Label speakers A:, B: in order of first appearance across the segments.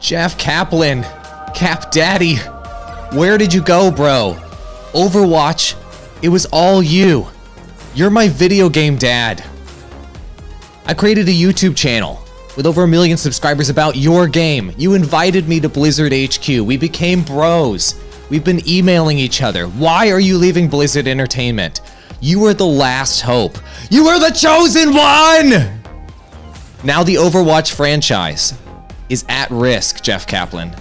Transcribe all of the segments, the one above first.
A: Jeff Kaplan, Cap Daddy, where did you go, bro? Overwatch, it was all you. You're my video game dad. I created a YouTube channel with over 1 million subscribers about your game. You invited me to Blizzard HQ. We became bros. We've been emailing each other. Why are you leaving Blizzard Entertainment? You were the last hope. You were the chosen one! Now the Overwatch franchise is at risk, Jeff Kaplan.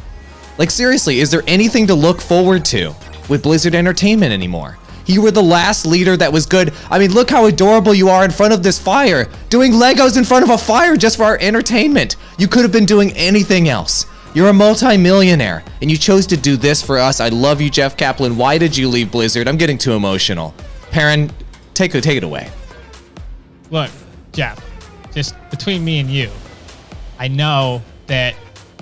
A: Like seriously, is there anything to look forward to with Blizzard Entertainment anymore? You were the last leader that was good. I mean, look how adorable you are in front of this fire, doing Legos in front of a fire just for our entertainment. You could have been doing anything else. You're a multi-millionaire, and you chose to do this for us. I love you, Jeff Kaplan. Why did you leave Blizzard? I'm getting too emotional. Perrin, take it away.
B: Look, Jeff, just between me and you, I know that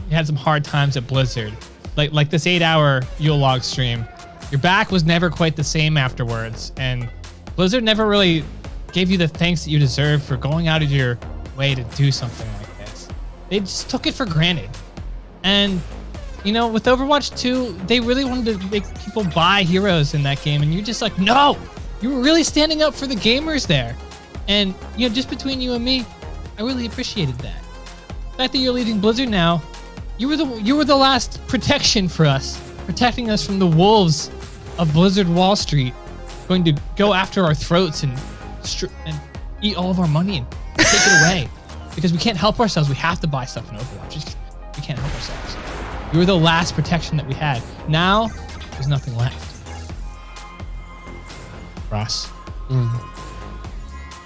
B: you had some hard times at Blizzard. Like this 8-hour Yule log stream, your back was never quite the same afterwards, and Blizzard never really gave you the thanks that you deserve for going out of your way to do something like this. They just took it for granted. And, you know, with Overwatch 2, they really wanted to make people buy heroes in that game, and you're just like, no! You were really standing up for the gamers there. And, you know, just between you and me, I really appreciated that. The fact that you're leaving Blizzard now, you were the last protection for us, protecting us from the wolves of Blizzard Wall Street, going to go after our throats and eat all of our money and take it away because we can't help ourselves. We have to buy stuff in Overwatch. We can't help ourselves. You were the last protection that we had. Now there's nothing left. Ross.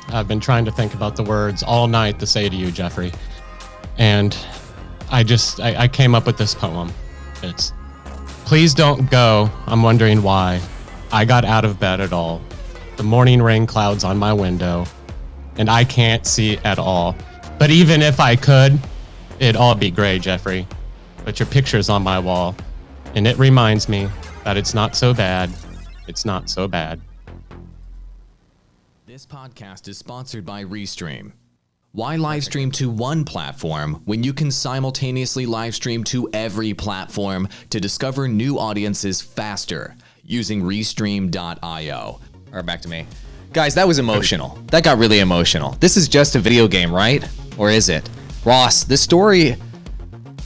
C: I've been trying to think about the words all night to say to you, Jeffrey, and I came up with this poem. It's, please don't go, I'm wondering why. I got out of bed at all. The morning rain clouds on my window, and I can't see at all. But even if I could, it'd all be gray, Jeffrey. But your picture's on my wall, and it reminds me that it's not so bad. It's not so bad.
A: This podcast is sponsored by Restream. Why live stream to one platform when you can simultaneously live stream to every platform to discover new audiences faster using Restream.io? All right, back to me. Guys, that was emotional. That got really emotional. This is just a video game, right? Or is it? Ross, this story,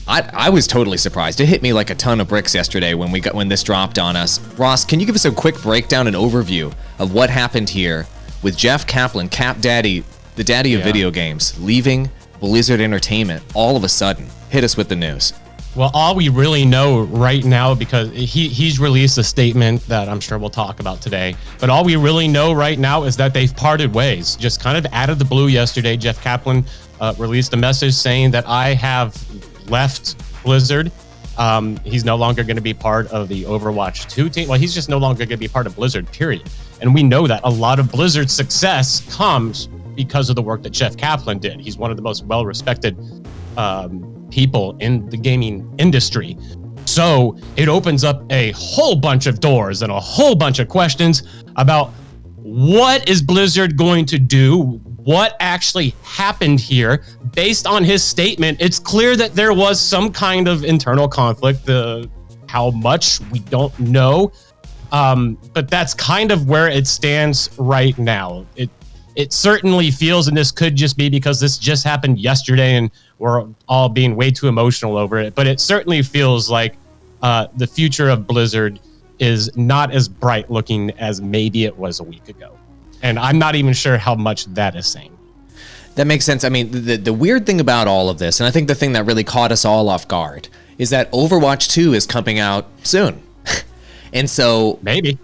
A: I was totally surprised. It hit me like a ton of bricks yesterday when this dropped on us. Ross, can you give us a quick breakdown and overview of what happened here with Jeff Kaplan, Cap Daddy, the daddy of video games, leaving Blizzard Entertainment all of a sudden? Hit us with the news.
C: Well, all we really know right now, because he's released a statement that I'm sure we'll talk about today, but all we really know right now is that they've parted ways. Just kind of out of the blue yesterday, Jeff Kaplan released a message saying that I have left Blizzard. He's no longer going to be part of the Overwatch 2 team. Well, he's just no longer going to be part of Blizzard, period. And we know that a lot of Blizzard's success comes because of the work that Jeff Kaplan did. He's one of the most well-respected people in the gaming industry. So it opens up a whole bunch of doors and a whole bunch of questions about what is Blizzard going to do? What actually happened here? Based on his statement, it's clear that there was some kind of internal conflict. How much, we don't know. But that's kind of where it stands right now. It certainly feels, and this could just be because this just happened yesterday and we're all being way too emotional over it, but it certainly feels like the future of Blizzard is not as bright looking as maybe it was a week ago. And I'm not even sure how much that is saying.
A: That makes sense. I mean, the weird thing about all of this, and I think the thing that really caught us all off guard, is that Overwatch 2 is coming out soon. And so maybe.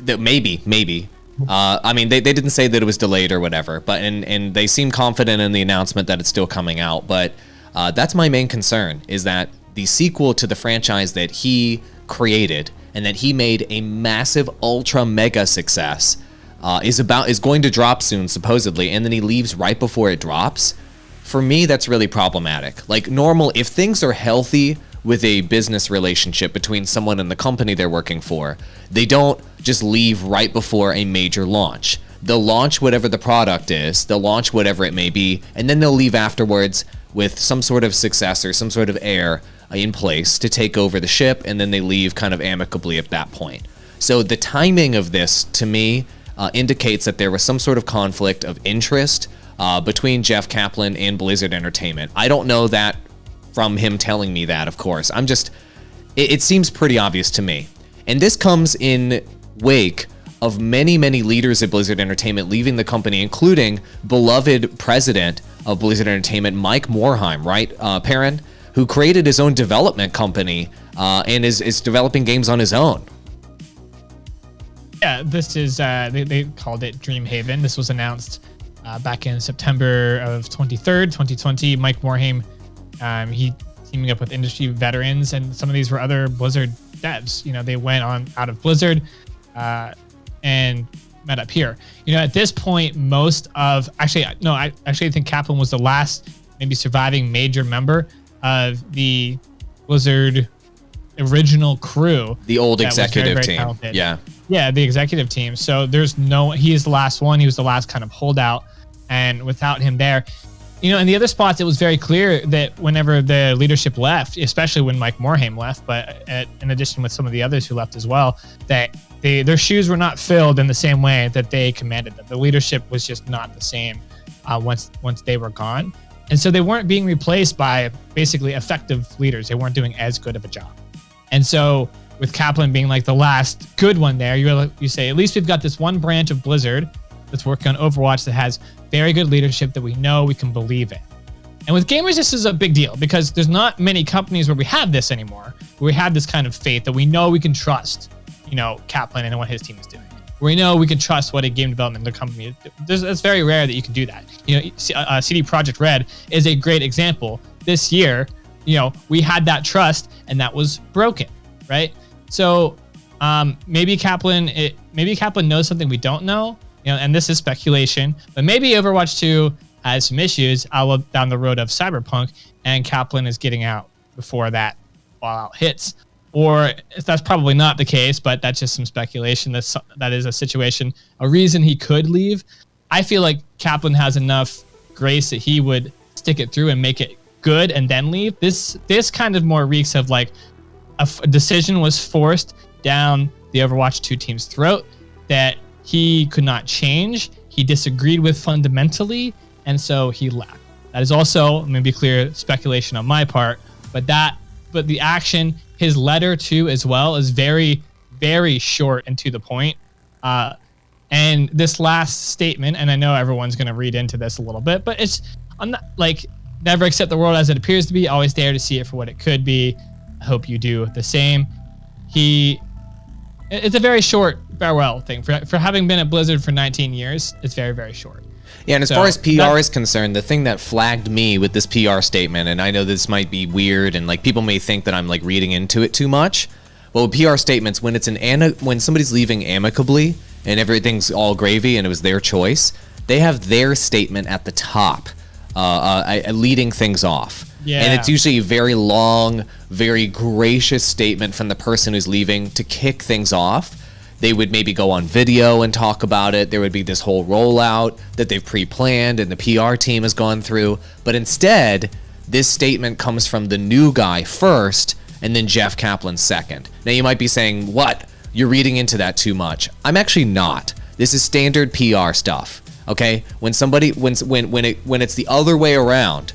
A: I mean, they didn't say that it was delayed or whatever, but and they seem confident in the announcement that it's still coming out. But that's my main concern, is that the sequel to the franchise that he created and that he made a massive ultra mega success is going to drop soon, supposedly, and then he leaves right before it drops. For me, that's really problematic. Like, if things are healthy with a business relationship between someone and the company they're working for, they don't just leave right before a major launch. They'll launch whatever the product is, they'll launch whatever it may be, and then they'll leave afterwards with some sort of successor, some sort of heir in place to take over the ship, and then they leave kind of amicably at that point. So the timing of this, to me, indicates that there was some sort of conflict of interest between Jeff Kaplan and Blizzard Entertainment. I don't know that from him telling me that, of course. It seems pretty obvious to me. And this comes in wake of many, many leaders at Blizzard Entertainment leaving the company, including beloved president of Blizzard Entertainment, Mike Morhaime, right, Perrin, who created his own development company and is developing games on his own.
B: Yeah, this is, they called it Dreamhaven. This was announced back in September of 2020. Mike Morhaime, he teaming up with industry veterans, and some of these were other Blizzard devs. You know, they went on out of Blizzard and met up here. You know, at this point, I think Kaplan was the last maybe surviving major member of the Blizzard original crew.
A: The old executive team.
B: Talented.
A: Yeah.
B: Yeah, the executive team. So he is the last one. He was the last kind of holdout. And without him there, you know, in the other spots, it was very clear that whenever the leadership left, especially when Mike Morhaime left, but in addition with some of the others who left as well, that their shoes were not filled in the same way that they commanded them. The leadership was just not the same once they were gone. And so they weren't being replaced by basically effective leaders. They weren't doing as good of a job. And so with Kaplan being like the last good one there, you say, at least we've got this one branch of Blizzard that's working on Overwatch that has very good leadership that we know we can believe in. And with gamers, this is a big deal because there's not many companies where we have this anymore, where we have this kind of faith that we know we can trust, you know, Kaplan and what his team is doing. We know we can trust what a game development company is. It's very rare that you can do that. You know, CD Projekt Red is a great example. This year, you know, we had that trust and that was broken, right? So maybe Kaplan knows something we don't know, you know, and this is speculation, but maybe Overwatch 2 has some issues down the road of Cyberpunk, and Kaplan is getting out before that fallout hits. Or that's probably not the case, but that's just some speculation. That is a situation, a reason he could leave. I feel like Kaplan has enough grace that he would stick it through and make it good and then leave. This kind of more reeks of like a decision was forced down the Overwatch 2 team's throat that he could not change. He disagreed with fundamentally, and so he left. That is also, let me be clear, speculation on my part, but the action, his letter too as well, is very, very short and to the point. And this last statement, and I know everyone's going to read into this a little bit, but I'm not like, never accept the world as it appears to be, always dare to see it for what it could be. I hope you do the same. It's a very short farewell thing. For having been at Blizzard for 19 years, it's very, very short.
A: Yeah, and as far as PR is concerned, the thing that flagged me with this PR statement, and I know this might be weird, and like people may think that I'm like reading into it too much. Well, with PR statements, when somebody's leaving amicably and everything's all gravy and it was their choice, they have their statement at the top, leading things off. Yeah. And it's usually a very long, very gracious statement from the person who's leaving to kick things off. They would maybe go on video and talk about it. There would be this whole rollout that they've pre-planned and the PR team has gone through. But instead, this statement comes from the new guy first and then Jeff Kaplan second. Now you might be saying, what? You're reading into that too much. I'm actually not. This is standard PR stuff. Okay? When it's the other way around,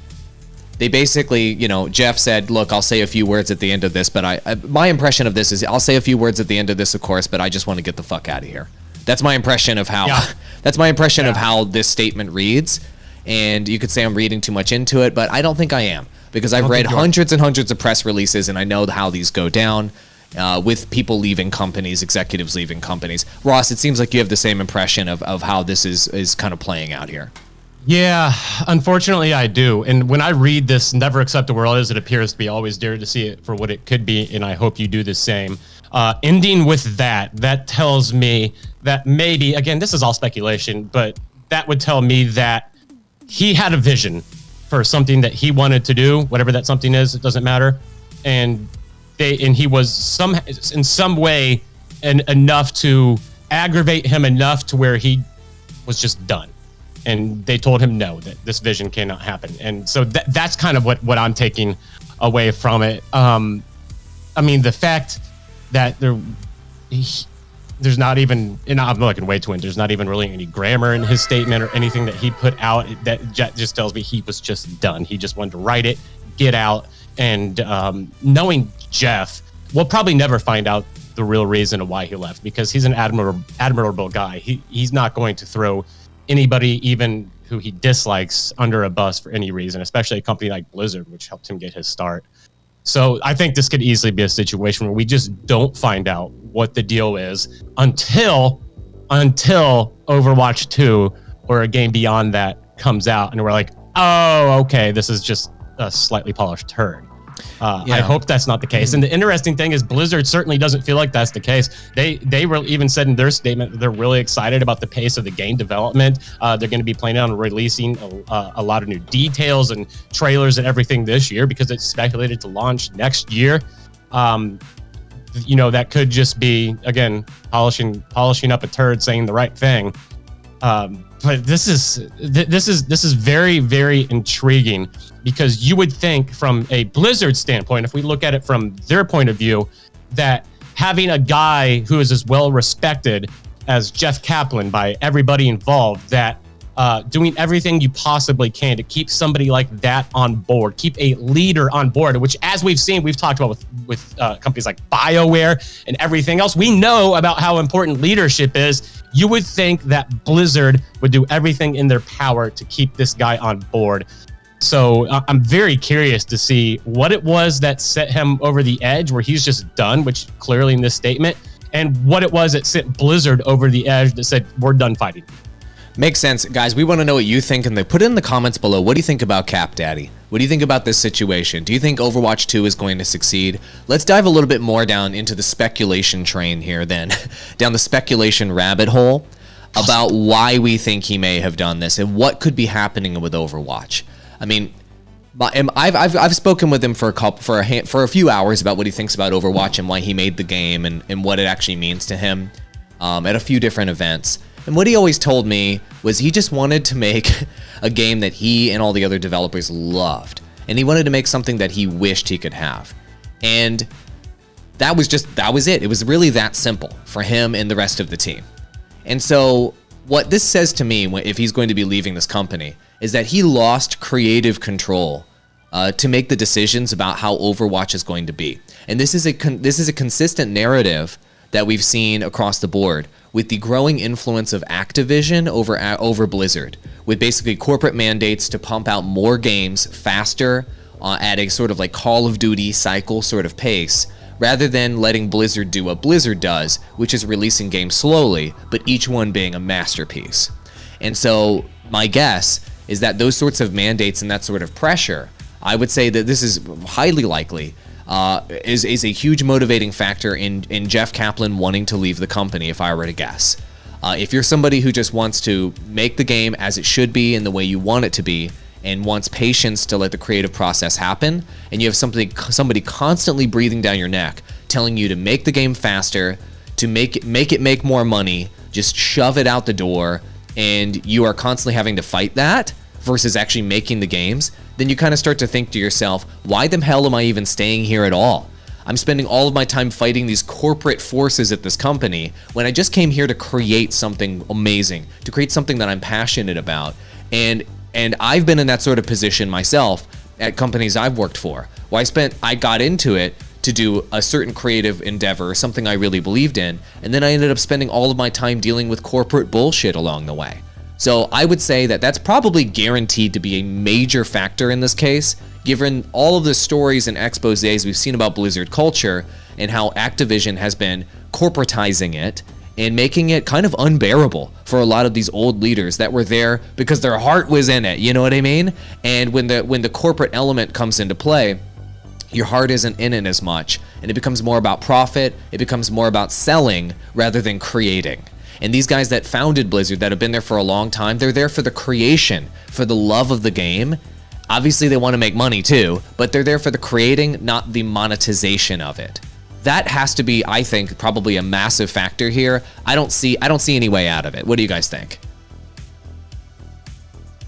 A: they basically, you know, Jeff said, look, I'll say a few words at the end of this, but my impression of this is I'll say a few words at the end of this, of course, but I just want to get the fuck out of here. That's my impression of how, of how this statement reads. And you could say I'm reading too much into it, but I don't think I am, because I've read hundreds and hundreds of press releases and I know how these go down with people leaving companies, executives leaving companies. Ross, it seems like you have the same impression of how this is kind of playing out here.
C: Yeah, unfortunately I do. And when I read this, never accept the world as it appears to be, always dare to see it for what it could be, and I hope you do the same. Ending with that tells me that maybe, again, this is all speculation, but that would tell me that he had a vision for something that he wanted to do, whatever that something is, it doesn't matter. And he was in some way enough to aggravate him enough to where he was just done. and they told him no, that this vision cannot happen. And so that's kind of what I'm taking away from it. I mean, the fact that there's not even, and I'm looking way too in, there's not even really any grammar in his statement or anything that he put out that just tells me he was just done. He just wanted to write it, get out. And knowing Jeff, we'll probably never find out the real reason of why he left, because he's an admirable guy. He's not going to throw anybody, even who he dislikes, under a bus for any reason, especially a company like Blizzard, which helped him get his start. So I think this could easily be a situation where we just don't find out what the deal is until Overwatch 2 or a game beyond that comes out, and we're like, oh, okay, this is just a slightly polished turd. I hope that's not the case. And the interesting thing is Blizzard certainly doesn't feel like that's the case. They even said in their statement that they're really excited about the pace of the game development. They're going to be planning on releasing a lot of new details and trailers and everything this year, because it's speculated to launch next year. That could just be, again, polishing up a turd, saying the right thing. But this is very, very intriguing, because you would think from a Blizzard standpoint, if we look at it from their point of view, that having a guy who is as well respected as Jeff Kaplan by everybody involved, that doing everything you possibly can to keep somebody like that on board, keep a leader on board, which, as we've seen, we've talked about with companies like BioWare and everything else. We know about how important leadership is. You would think that Blizzard would do everything in their power to keep this guy on board. So I'm very curious to see what it was that set him over the edge, where he's just done, which clearly in this statement, and what it was that sent Blizzard over the edge that said, we're done fighting.
A: Makes sense. Guys, we want to know what you think, and put it in the comments below. What do you think about Cap Daddy? What do you think about this situation? Do you think Overwatch 2 is going to succeed? Let's dive a little bit more down into the speculation train here then, down the speculation rabbit hole about why we think he may have done this and what could be happening with Overwatch. I mean, I've spoken with him for a few hours about what he thinks about Overwatch and why he made the game and what it actually means to him at a few different events. And what he always told me was he just wanted to make a game that he and all the other developers loved. And he wanted to make something that he wished he could have. And that was it. It was really that simple for him and the rest of the team. And so what this says to me, if he's going to be leaving this company, is that he lost creative control to make the decisions about how Overwatch is going to be. And this is a consistent narrative that we've seen across the board, with the growing influence of Activision over Blizzard, with basically corporate mandates to pump out more games faster at a sort of like Call of Duty cycle sort of pace, rather than letting Blizzard do what Blizzard does, which is releasing games slowly, but each one being a masterpiece. And so my guess is that those sorts of mandates and that sort of pressure, I would say that this is highly likely, is a huge motivating factor in Jeff Kaplan wanting to leave the company, if I were to guess. If you're somebody who just wants to make the game as it should be in the way you want it to be, and wants patience to let the creative process happen, and you have somebody constantly breathing down your neck, telling you to make the game faster, to make it make more money, just shove it out the door, and you are constantly having to fight that versus actually making the games, then you kind of start to think to yourself, why the hell am I even staying here at all? I'm spending all of my time fighting these corporate forces at this company when I just came here to create something amazing, to create something that I'm passionate about. And I've been in that sort of position myself at companies I've worked for, where I got into it to do a certain creative endeavor, something I really believed in, and then I ended up spending all of my time dealing with corporate bullshit along the way. So I would say that that's probably guaranteed to be a major factor in this case, given all of the stories and exposés we've seen about Blizzard culture and how Activision has been corporatizing it and making it kind of unbearable for a lot of these old leaders that were there because their heart was in it, you know what I mean? And when the corporate element comes into play, your heart isn't in it as much, and it becomes more about profit, it becomes more about selling rather than creating. And these guys that founded Blizzard, that have been there for a long time, they're there for the creation, for the love of the game. Obviously they want to make money too, but they're there for the creating, not the monetization of it. That has to be, I think, probably a massive factor here. I don't see any way out of it. What do you guys think?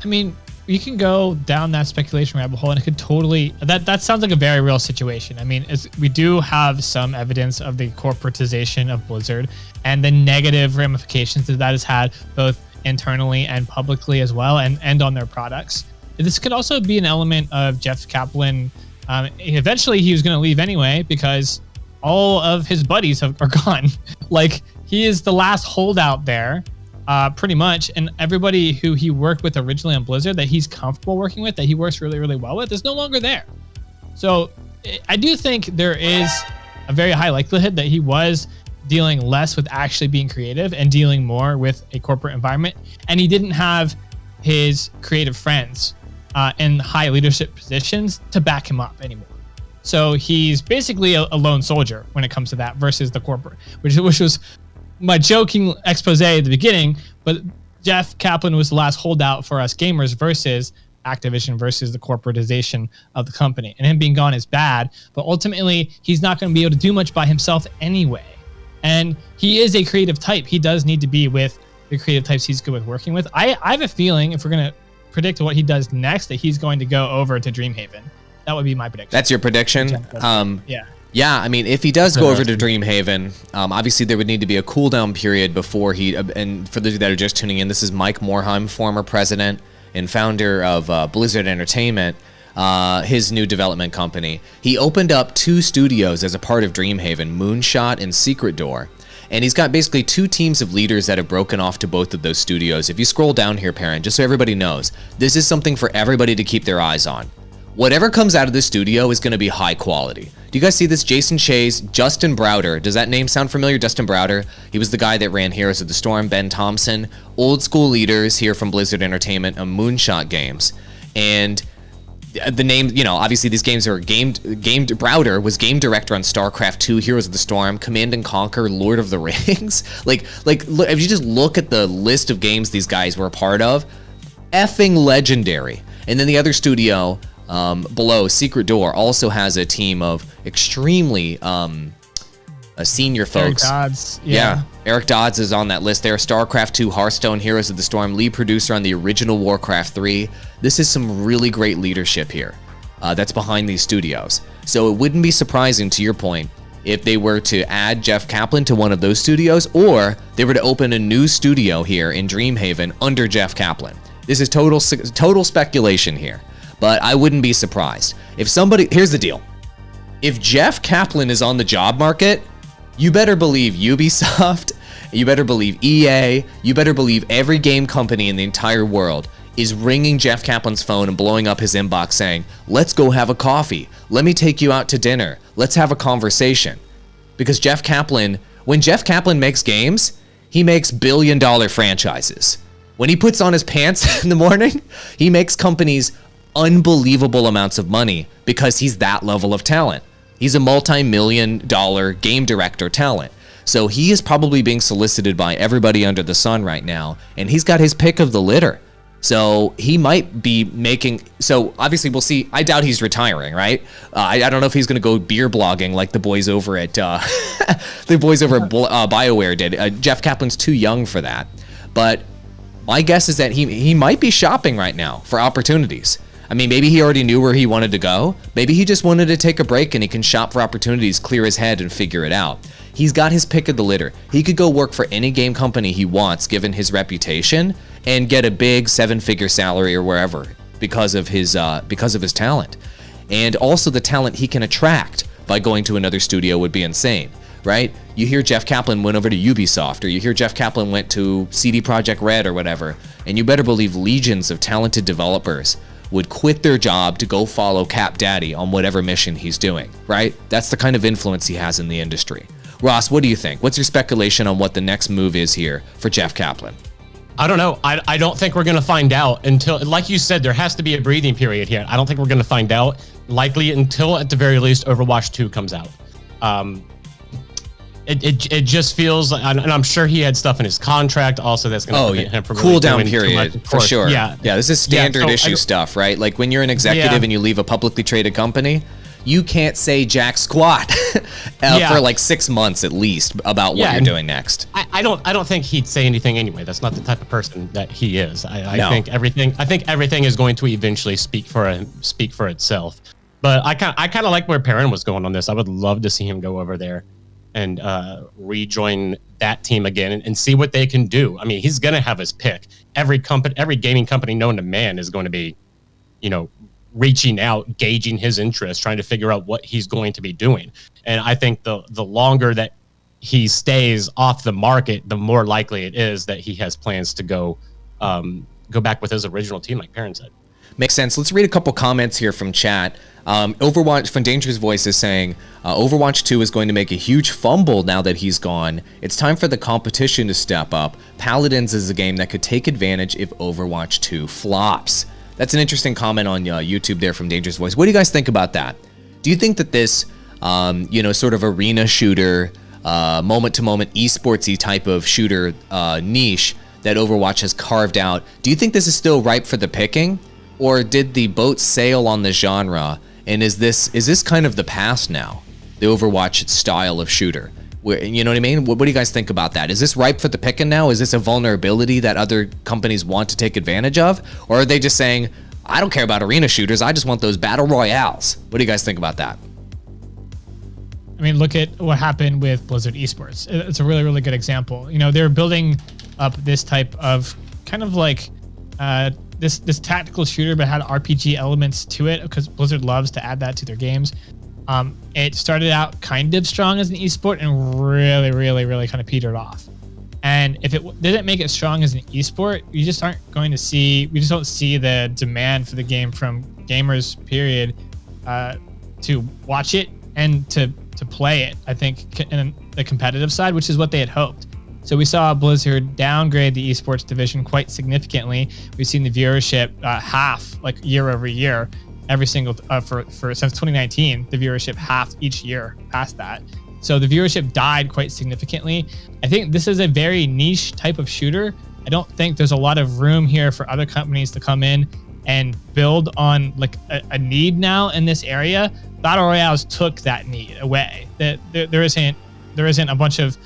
B: I mean, you can go down that speculation rabbit hole, and it could totally that sounds like a very real situation. I mean, we do have some evidence of the corporatization of Blizzard and the negative ramifications that has had both internally and publicly as well, and on their products. This could also be an element of Jeff Kaplan. Eventually, he was going to leave anyway because all of his buddies are gone. Like, he is the last holdout there. Pretty much, and everybody who he worked with originally on Blizzard that he's comfortable working with, that he works really, really well with, is no longer there. So I do think there is a very high likelihood that he was dealing less with actually being creative and dealing more with a corporate environment, and he didn't have his creative friends in high leadership positions to back him up anymore. So he's basically a lone soldier when it comes to that versus the corporate, which was my joking expose at the beginning, but Jeff Kaplan was the last holdout for us gamers versus Activision versus the corporatization of the company. And him being gone is bad, but ultimately he's not going to be able to do much by himself anyway. And he is a creative type. He does need to be with the creative types he's good with working with. I have a feeling, if we're going to predict what he does next, that he's going to go over to Dreamhaven. That would be my prediction.
A: That's your prediction?
B: Yeah.
A: Yeah, I mean, if he does go over to Dreamhaven, obviously there would need to be a cooldown period before he, and for those that are just tuning in, this is Mike Morhaime, former president and founder of Blizzard Entertainment, his new development company. He opened up 2 studios as a part of Dreamhaven, Moonshot and Secret Door. And he's got basically 2 teams of leaders that have broken off to both of those studios. If you scroll down here, Perrin, just so everybody knows, this is something for everybody to keep their eyes on. Whatever comes out of this studio is going to be high quality. Do you guys see this? Jason Chase, Justin Browder. Does that name sound familiar? Justin Browder. He was the guy that ran Heroes of the Storm. Ben Thompson. Old school leaders here from Blizzard Entertainment and Moonshot Games. And the name, you know, obviously these games are Browder was game director on StarCraft 2, Heroes of the Storm, Command and Conquer, Lord of the Rings. like look, if you just look at the list of games these guys were a part of, effing legendary. And then the other studio below, Secret Door, also has a team of extremely senior folks.
B: Eric Dodds.
A: Yeah, Eric Dodds is on that list there. StarCraft 2, Hearthstone, Heroes of the Storm, lead producer on the original Warcraft 3. This is some really great leadership here that's behind these studios. So it wouldn't be surprising, to your point, if they were to add Jeff Kaplan to one of those studios, or they were to open a new studio here in Dreamhaven under Jeff Kaplan. This is total speculation here. But I wouldn't be surprised. If somebody, here's the deal. If Jeff Kaplan is on the job market, you better believe Ubisoft, you better believe EA, you better believe every game company in the entire world is ringing Jeff Kaplan's phone and blowing up his inbox saying, let's go have a coffee. Let me take you out to dinner. Let's have a conversation. Because Jeff Kaplan, when Jeff Kaplan makes games, he makes billion-dollar franchises. When he puts on his pants in the morning, he makes companies unbelievable amounts of money because he's that level of talent. He's a multi-million-dollar game director talent. So he is probably being solicited by everybody under the sun right now, and he's got his pick of the litter. So he might be making, so obviously we'll see. I doubt he's retiring, right? I don't know if he's going to go beer blogging like the boys over at BioWare did. Jeff Kaplan's too young for that. But my guess is that he might be shopping right now for opportunities. I mean, maybe he already knew where he wanted to go. Maybe he just wanted to take a break and he can shop for opportunities, clear his head, and figure it out. He's got his pick of the litter. He could go work for any game company he wants, given his reputation, and get a big 7-figure salary or wherever because of his talent. And also the talent he can attract by going to another studio would be insane, right? You hear Jeff Kaplan went over to Ubisoft, or you hear Jeff Kaplan went to CD Projekt Red or whatever, and you better believe legions of talented developers would quit their job to go follow Cap Daddy on whatever mission he's doing, right? That's the kind of influence he has in the industry. Ross, what do you think? What's your speculation on what the next move is here for Jeff Kaplan?
C: I don't know. I don't think we're going to find out until, like you said, there has to be a breathing period here. I don't think we're going to find out likely until, at the very least, Overwatch 2 comes out. It just feels like, and I'm sure he had stuff in his contract also that's going to prevent him from
A: cool down
C: doing
A: period
C: too much,
A: for sure.
C: Yeah,
A: this is standard issue stuff, right? Like when you're an executive and you leave a publicly traded company, you can't say jack squat for like 6 months at least about what you're doing next.
C: I don't think he'd say anything anyway. That's not the type of person that he is. I
A: No.
C: think everything is going to eventually speak for itself. But I kind of like where Perrin was going on this. I would love to see him go over there and rejoin that team again and see what they can do. I mean, he's going to have his pick. Every gaming company known to man is going to be, reaching out, gauging his interest, trying to figure out what he's going to be doing. And I think the longer that he stays off the market, the more likely it is that he has plans to go back with his original team, like Perrin said.
A: Makes sense. Let's read a couple comments here from chat. Overwatch from Dangerous Voice is saying, Overwatch 2 is going to make a huge fumble now that he's gone. It's time for the competition to step up. Paladins is a game that could take advantage if Overwatch 2 flops. That's an interesting comment on YouTube there from Dangerous Voice. What do you guys think about that? Do you think that this, sort of arena shooter, moment-to-moment esportsy type of shooter niche that Overwatch has carved out, do you think this is still ripe for the picking? Or did the boat sail on the genre? And is this kind of the past now? The Overwatch style of shooter? You know what I mean? What do you guys think about that? Is this ripe for the picking now? Is this a vulnerability that other companies want to take advantage of? Or are they just saying, I don't care about arena shooters, I just want those battle royales? What do you guys think about that?
B: I mean, look at what happened with Blizzard Esports. It's a really, really good example. They're building up this type of kind of like this tactical shooter, but had RPG elements to it because Blizzard loves to add that to their games. It started out kind of strong as an esport and really, really, really kind of petered off. And if it didn't make it strong as an esport, we just don't see the demand for the game from gamers, period, to watch it and to play it, I think, in the competitive side, which is what they had hoped. So we saw Blizzard downgrade the esports division quite significantly. We've seen the viewership half, like year over year, every single since 2019. The viewership half each year past that. So the viewership died quite significantly. I think this is a very niche type of shooter. I don't think there's a lot of room here for other companies to come in and build on like a need now in this area. Battle Royales took that need away. There isn't a bunch of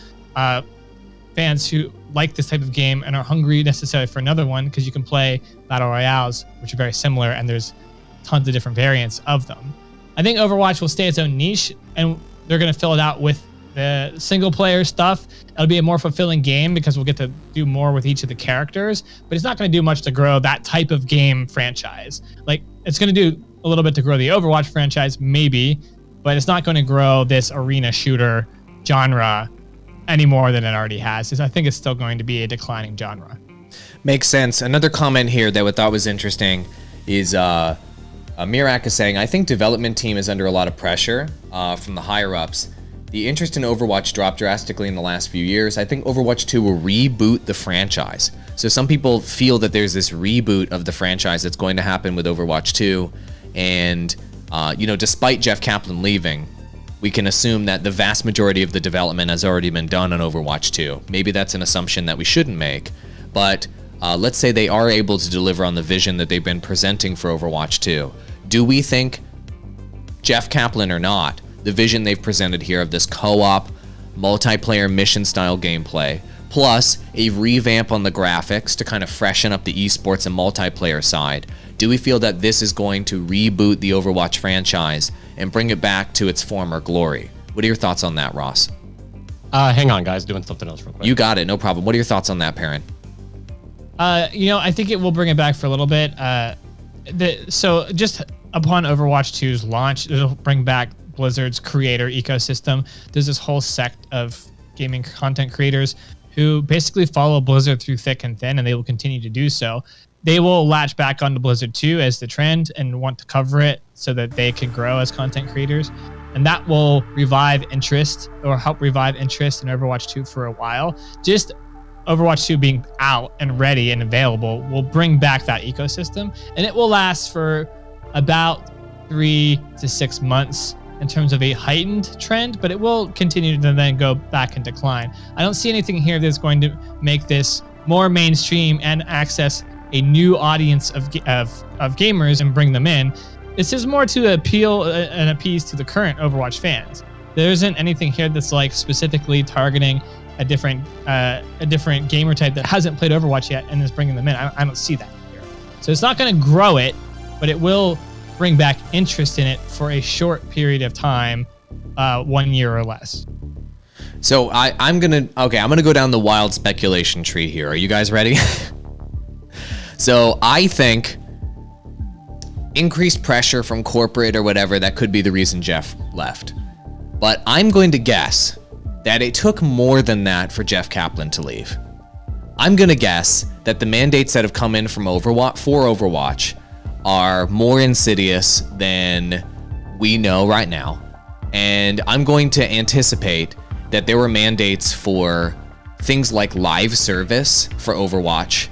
B: fans who like this type of game and are hungry necessarily for another one, because you can play Battle Royales, which are very similar, and there's tons of different variants of them. I think Overwatch will stay its own niche, and they're going to fill it out with the single player stuff. It'll be a more fulfilling game because we'll get to do more with each of the characters, but it's not going to do much to grow that type of game franchise. Like, it's going to do a little bit to grow the Overwatch franchise, maybe, but it's not going to grow this arena shooter genre any more than it already has. I think it's still going to be a declining genre.
A: Makes sense. Another comment here that I thought was interesting is Mirak is saying, I think development team is under a lot of pressure from the higher ups. The interest in Overwatch dropped drastically in the last few years. I think Overwatch 2 will reboot the franchise. So some people feel that there's this reboot of the franchise that's going to happen with Overwatch 2. And, despite Jeff Kaplan leaving, we can assume that the vast majority of the development has already been done on Overwatch 2. Maybe that's an assumption that we shouldn't make, but let's say they are able to deliver on the vision that they've been presenting for Overwatch 2. Do we think, Jeff Kaplan or not, the vision they've presented here of this co-op, multiplayer mission-style gameplay, plus a revamp on the graphics to kind of freshen up the esports and multiplayer side, do we feel that this is going to reboot the Overwatch franchise and bring it back to its former glory? What are your thoughts on that, Ross?
C: Hang on, guys. Doing something else real quick.
A: You got it. No problem. What are your thoughts on that, Perrin?
B: I think it will bring it back for a little bit. So just upon Overwatch 2's launch, it'll bring back Blizzard's creator ecosystem. There's this whole sect of gaming content creators who basically follow Blizzard through thick and thin, and they will continue to do so. They will latch back onto Blizzard 2 as the trend and want to cover it so that they can grow as content creators. And that will revive interest or help revive interest in Overwatch 2 for a while. Just Overwatch 2 being out and ready and available will bring back that ecosystem. And it will last for about 3 to 6 months in terms of a heightened trend, but it will continue to then go back and decline. I don't see anything here that's going to make this more mainstream and access a new audience of gamers and bring them in. this is more to appeal and appease to the current Overwatch fans. There isn't anything here that's like specifically targeting a different gamer type that hasn't played Overwatch yet and is bringing them in. I don't see that here. So it's not going to grow it, but it will bring back interest in it for a short period of time, 1 year or less.
A: So I'm gonna go down the wild speculation tree here. Are you guys ready? So I think increased pressure from corporate or whatever, that could be the reason Jeff left. But I'm going to guess that it took more than that for Jeff Kaplan to leave. I'm gonna guess that the mandates that have come in from Overwatch are more insidious than we know right now. And I'm going to anticipate that there were mandates for things like live service for Overwatch,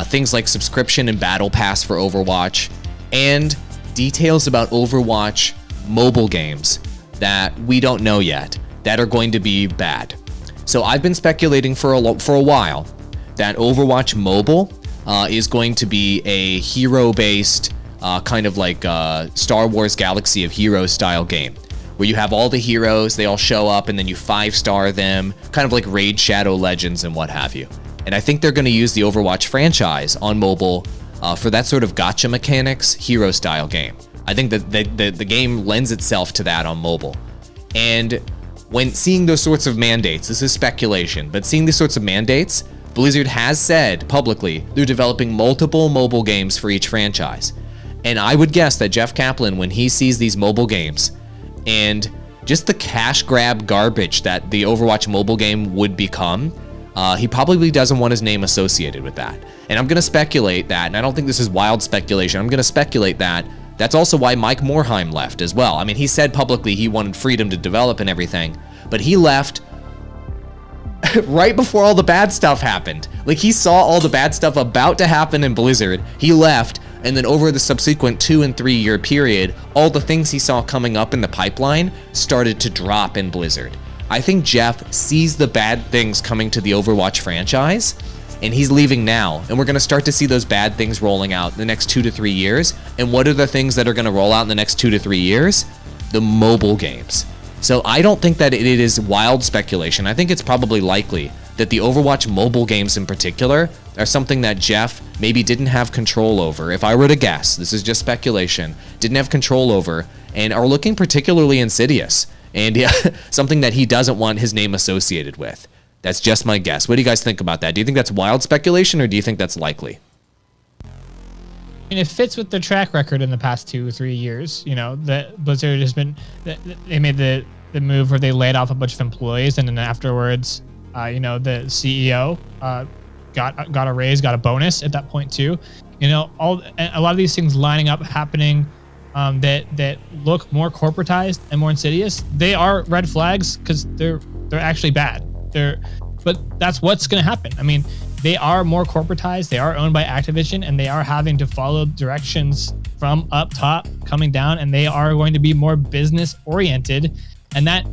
A: things like subscription and battle pass for Overwatch, and details about Overwatch mobile games that we don't know yet that are going to be bad. So I've been speculating for a while that Overwatch Mobile is going to be a hero-based kind of like Star Wars Galaxy of Heroes style game, where you have all the heroes, they all show up, and then you 5-star them, kind of like Raid Shadow Legends and what have you. And I think they're going to use the Overwatch franchise on mobile for that sort of gotcha mechanics, hero style game. I think that the game lends itself to that on mobile. And when seeing those sorts of mandates, this is speculation, but seeing these sorts of mandates, Blizzard has said publicly they're developing multiple mobile games for each franchise. And I would guess that Jeff Kaplan, when he sees these mobile games and just the cash grab garbage that the Overwatch mobile game would become, he probably doesn't want his name associated with that. And I'm going to speculate that, and I don't think this is wild speculation, I'm going to speculate that that's also why Mike Morhaime left as well. I mean, he said publicly he wanted freedom to develop and everything, but he left right before all the bad stuff happened. Like, he saw all the bad stuff about to happen in Blizzard, he left, and then over the subsequent 2 and 3 year period, all the things he saw coming up in the pipeline started to drop in Blizzard. I think Jeff sees the bad things coming to the Overwatch franchise, and he's leaving now, and we're going to start to see those bad things rolling out in the next 2 to 3 years. And what are the things that are going to roll out in the next 2 to 3 years? The mobile games. So I don't think that it is wild speculation. I think it's probably likely that the Overwatch mobile games in particular are something that Jeff maybe didn't have control over. If I were to guess, this is just speculation, didn't have control over, and are looking particularly insidious, and yeah, something that he doesn't want his name associated with. That's just my guess. What do you guys think about that? Do you think that's wild speculation, or do you think that's likely?
B: And it fits with their track record in the past 2 or 3 years. You know, that Blizzard has been, they made the move where they laid off a bunch of employees, and then afterwards, you know, the CEO got a raise, got a bonus at that point too. You know, a lot of these things lining up, happening that look more corporatized and more insidious. They are red flags because they're actually bad. But that's what's going to happen. I mean, they are more corporatized, they are owned by Activision, and they are having to follow directions from up top coming down, and they are going to be more business oriented, and that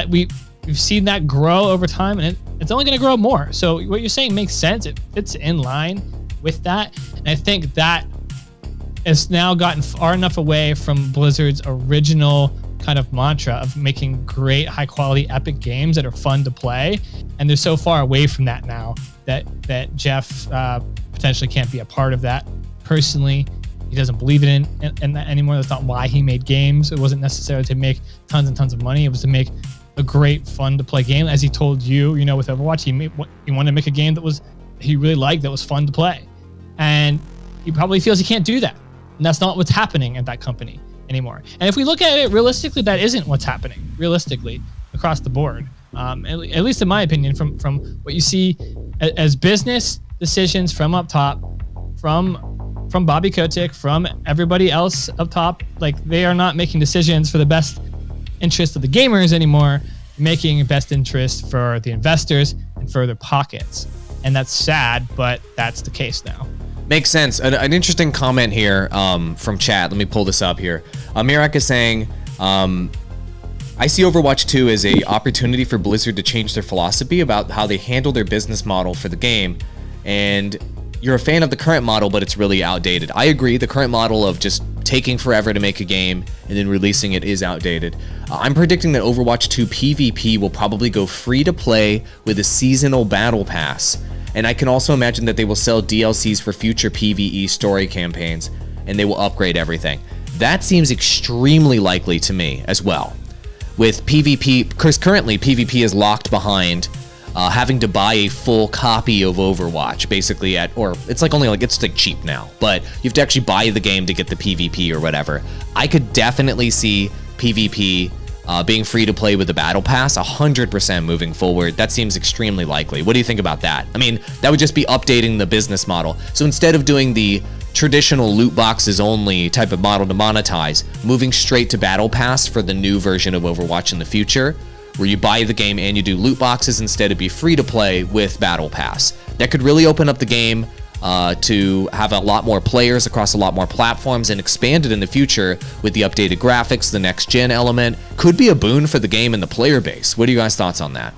B: we've seen that grow over time, and it's only going to grow more. So what you're saying makes sense. It fits in line with that, and I think that has now gotten far enough away from Blizzard's original kind of mantra of making great, high quality, epic games that are fun to play, and they're so far away from that now that Jeff potentially can't be a part of that. Personally, he doesn't believe in that anymore. That's not why he made games. It wasn't necessarily to make tons and tons of money. It was to make a great, fun to play game. As he told you, you know, with Overwatch, he wanted to make a game that he really liked, that was fun to play, and he probably feels he can't do that, and that's not what's happening at that company anymore. And if we look at it realistically, that isn't what's happening realistically across the board. At least in my opinion, from what you see as business decisions from up top, from Bobby Kotick, from everybody else up top, like, they are not making decisions for the best interest of the gamers anymore, making best interest for the investors and for their pockets. And that's sad, but that's the case now.
A: Makes sense. An interesting comment here from chat. Let me pull this up here. Mirak is saying, I see Overwatch 2 as a opportunity for Blizzard to change their philosophy about how they handle their business model for the game. And you're a fan of the current model, but it's really outdated. I agree. The current model of just taking forever to make a game, and then releasing it is outdated. I'm predicting that Overwatch 2 PvP will probably go free to play with a seasonal battle pass. And I can also imagine that they will sell DLCs for future PvE story campaigns, and they will upgrade everything. That seems extremely likely to me as well. With PvP, because currently PvP is locked behind having to buy a full copy of Overwatch, basically it's like cheap now, but you have to actually buy the game to get the PvP or whatever. I could definitely see PvP being free to play with the battle pass 100% moving forward. That seems extremely likely. What do you think about that? I mean, that would just be updating the business model. So instead of doing the traditional loot boxes only type of model to monetize, moving straight to battle pass for the new version of Overwatch in the future, where you buy the game and you do loot boxes instead of be free to play with battle pass. That could really open up the game to have a lot more players across a lot more platforms and expand it in the future with the updated graphics, the next gen element. Could be a boon for the game and the player base. What are you guys' thoughts on that?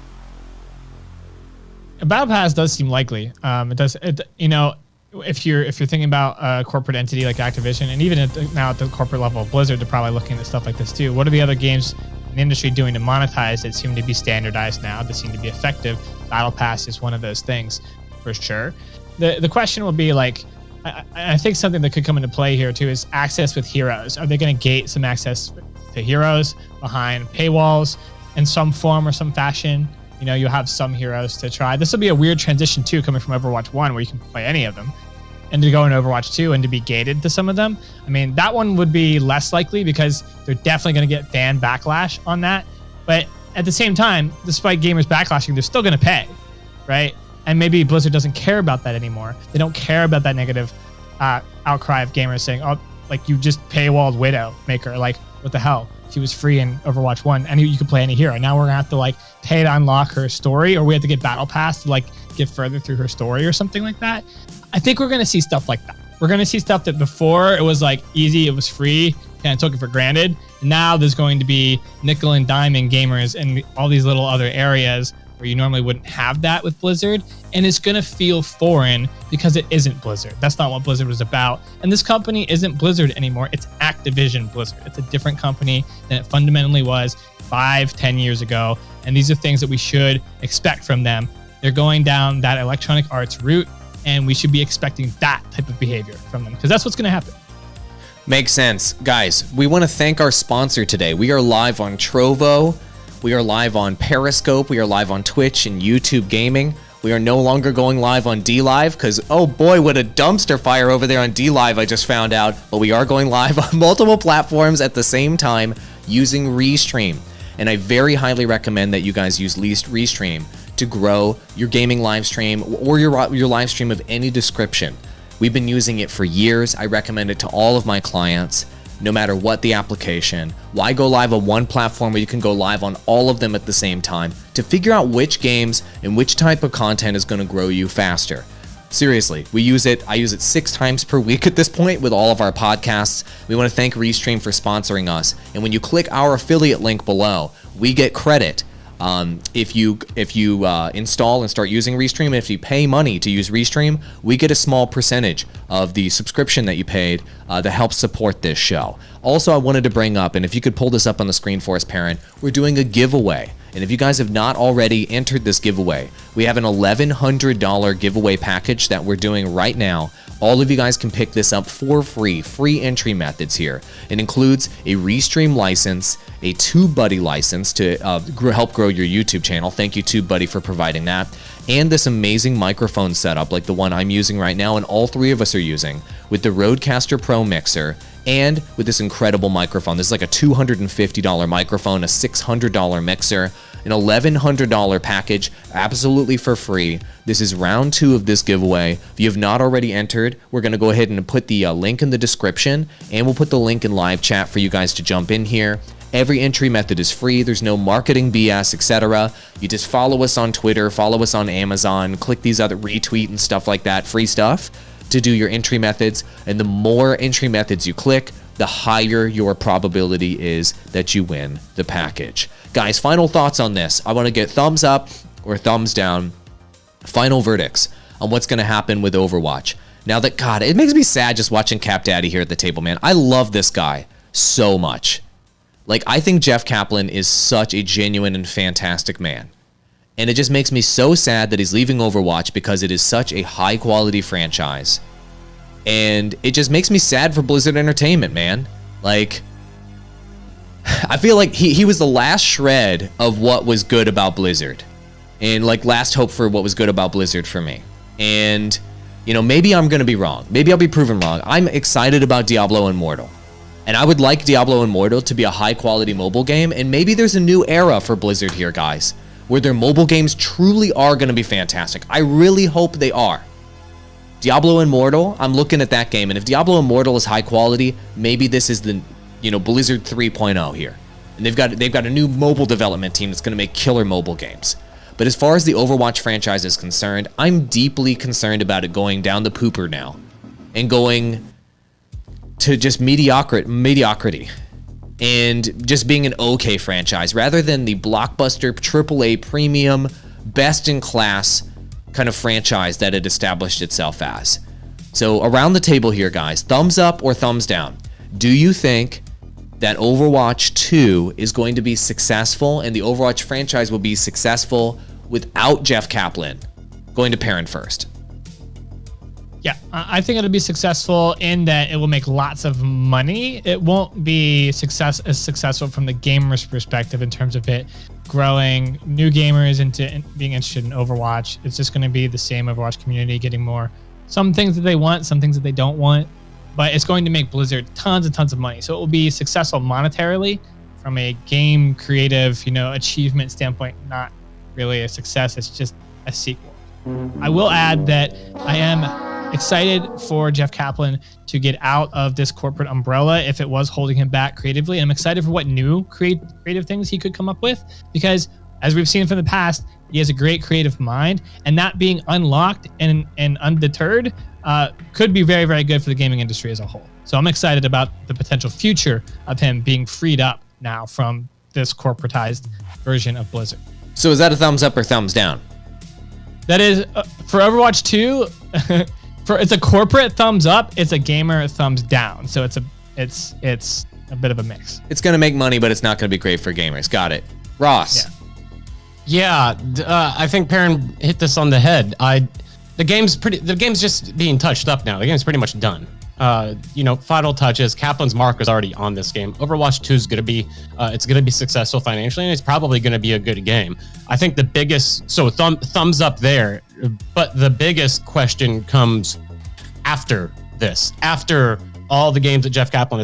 B: A battle pass does seem likely. If you're thinking about a corporate entity like Activision, and even now at the corporate level of Blizzard, they're probably looking at stuff like this too. What are the other games in the industry doing to monetize that seem to be standardized now, that seem to be effective? Battle Pass is one of those things for sure. The question will be like, I think something that could come into play here too is access with heroes. Are they going to gate some access to heroes behind paywalls in some form or some fashion? You'll have some heroes to try. This will be a weird transition too, coming from Overwatch 1 where you can play any of them, and to go in Overwatch 2 and to be gated to some of them. I mean, that one would be less likely because they're definitely going to get fan backlash on that. But at the same time, despite gamers backlashing, they're still going to pay, right? And maybe Blizzard doesn't care about that anymore. They don't care about that negative outcry of gamers saying, oh, like you just paywalled Widowmaker. Like, what the hell? She was free in Overwatch 1 and you could play any hero. Now we're going to have to like pay to unlock her story, or we have to get Battle Pass to like get further through her story or something like that. I think we're going to see stuff like that. We're going to see stuff that before it was like easy, it was free, kind of took it for granted. And now there's going to be nickel and diming gamers and all these little other areas where you normally wouldn't have that with Blizzard. And it's going to feel foreign because it isn't Blizzard. That's not what Blizzard was about. And this company isn't Blizzard anymore. It's Activision Blizzard. It's a different company than it fundamentally was 5-10 years ago. And these are things that we should expect from them. They're going down that Electronic Arts route, and we should be expecting that type of behavior from them because that's what's going to happen.
A: Makes sense. Guys, we want to thank our sponsor today. We are live on Trovo. We are live on Periscope. We are live on Twitch and YouTube Gaming. We are no longer going live on DLive because, oh boy, what a dumpster fire over there on DLive I just found out. But we are going live on multiple platforms at the same time using Restream. And I very highly recommend that you guys use Restream to grow your gaming live stream or your live stream of any description. We've been using it for years. I recommend it to all of my clients, no matter what the application. Why go live on one platform where you can go live on all of them at the same time to figure out which games and which type of content is going to grow you faster? Seriously, I use it 6 times per week at this point with all of our podcasts. We want to thank Restream for sponsoring us. And when you click our affiliate link below, we get credit. If you install and start using Restream, and if you pay money to use Restream, we get a small percentage of the subscription that you paid that helps support this show. Also, I wanted to bring up, and if you could pull this up on the screen for us, Perrin, we're doing a giveaway. And if you guys have not already entered this giveaway, we have an $1,100 giveaway package that we're doing right now. All of you guys can pick this up for free entry methods here. It includes a Restream license, a TubeBuddy license to help grow your YouTube channel. Thank you, TubeBuddy, for providing that. And this amazing microphone setup like the one I'm using right now and all 3 of us are using with the Rodecaster Pro mixer and with this incredible microphone. This is like a $250 microphone, a $600 mixer, an $1,100 package, absolutely for free. This is round 2 of this giveaway. If you have not already entered, we're going to go ahead and put the link in the description, and we'll put the link in live chat for you guys to jump in here. Every entry method is free. There's no marketing BS, etc. You just follow us on Twitter, follow us on Amazon, click these other retweet and stuff like that, free stuff to do your entry methods. And the more entry methods you click, the higher your probability is that you win the package. Guys, final thoughts on this. I want to get thumbs up or thumbs down. Final verdicts on what's going to happen with Overwatch. Now that, God, it makes me sad just watching Cap Daddy here at the table, man. I love this guy so much. Like, I think Jeff Kaplan is such a genuine and fantastic man. And it just makes me so sad that he's leaving Overwatch because it is such a high-quality franchise. And it just makes me sad for Blizzard Entertainment, man. Like, I feel like he was the last shred of what was good about Blizzard. And, like, last hope for what was good about Blizzard for me. And, you know, maybe I'm going to be wrong. Maybe I'll be proven wrong. I'm excited about Diablo Immortal. And I would like Diablo Immortal to be a high-quality mobile game. And maybe there's a new era for Blizzard here, guys, where their mobile games truly are going to be fantastic. I really hope they are. Diablo Immortal, I'm looking at that game. And if Diablo Immortal is high quality, maybe this is the, you know, Blizzard 3.0 here. And they've got a new mobile development team that's going to make killer mobile games. But as far as the Overwatch franchise is concerned, I'm deeply concerned about it going down the pooper now and going to just mediocrity and just being an okay franchise rather than the blockbuster AAA premium best-in-class kind of franchise that it established itself as. So around the table here, guys, thumbs up or thumbs down. Do you think that Overwatch 2 is going to be successful and the Overwatch franchise will be successful without Jeff Kaplan going to parent first?
B: Yeah, I think it'll be successful in that it will make lots of money. It won't be as successful from the gamer's perspective in terms of it growing new gamers into being interested in Overwatch. It's just going to be the same Overwatch community getting more, some things that they want, some things that they don't want, but it's going to make Blizzard tons and tons of money. So it will be successful monetarily from a game creative, you know, achievement standpoint, not really a success. It's just a sequel. I will add that I am excited for Jeff Kaplan to get out of this corporate umbrella if it was holding him back creatively. I'm excited for what new creative things he could come up with, because as we've seen from the past, he has a great creative mind, and that being unlocked and undeterred could be very, very good for the gaming industry as a whole. So I'm excited about the potential future of him being freed up now from this corporatized version of Blizzard.
A: So is that a thumbs up or thumbs down?
B: That is for Overwatch 2. It's a corporate thumbs up. It's a gamer thumbs down. So it's a bit of a mix.
A: It's going to make money, but it's not going to be great for gamers. Got it. Ross.
C: Yeah, I think Perrin hit this on the head. The game's just being touched up now. The game's pretty much done. You know, final touches. Kaplan's mark is already on this game. Overwatch 2 is going to be, it's going to be successful financially, and it's probably going to be a good game. I think the biggest, thumbs up there, but the biggest question comes after this, after all the games that Jeff Kaplan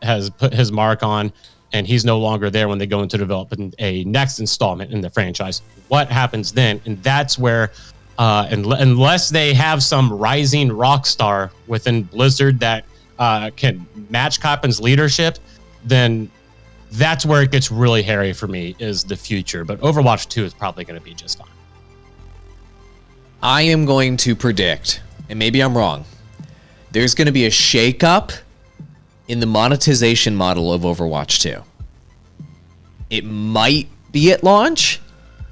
C: has put his mark on, and he's no longer there when they go into development a next installment in the franchise. What happens then? And that's where, unless they have some rising rock star within Blizzard that can match Kaplan's leadership, then that's where it gets really hairy for me, is the future. But Overwatch 2 is probably going to be just fine.
A: I am going to predict, and maybe I'm wrong, there's going to be a shakeup in the monetization model of Overwatch 2. It might be at launch.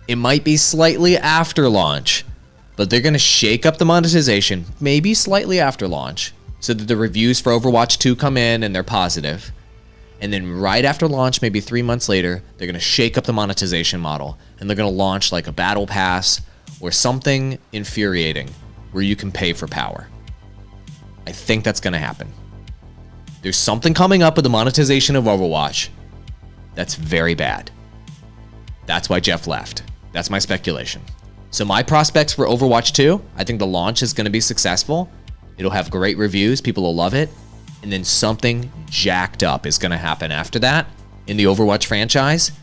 A: It might be slightly after launch. But they're going to shake up the monetization, maybe slightly after launch, so that the reviews for Overwatch 2 come in and they're positive. And then right after launch, maybe 3 months later, they're going to shake up the monetization model. And they're going to launch like a battle pass or something infuriating where you can pay for power. I think that's going to happen. There's something coming up with the monetization of Overwatch that's very bad. That's why Jeff left. That's my speculation. So my prospects for Overwatch 2, I think the launch is going to be successful. It'll have great reviews. People will love it. And then something jacked up is going to happen after that in the Overwatch franchise.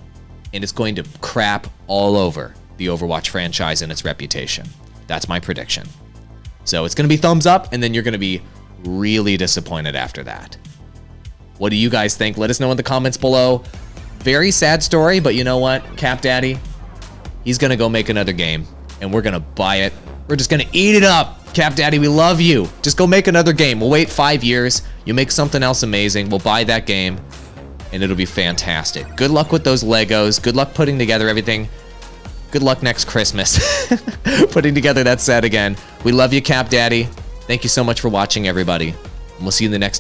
A: And it's going to crap all over the Overwatch franchise and its reputation. That's my prediction. So it's going to be thumbs up, and then you're going to be really disappointed after that. What do you guys think? Let us know in the comments below. Very sad story, but you know what? Cap Daddy, he's going to go make another game, and we're going to buy it. We're just going to eat it up. Cap Daddy, we love you. Just go make another game. We'll wait 5 years. You make something else amazing. We'll buy that game, and it'll be fantastic. Good luck with those Legos. Good luck putting together everything. Good luck next Christmas putting together that set again. We love you, Cap Daddy. Thank you so much for watching, everybody. And we'll see you in the next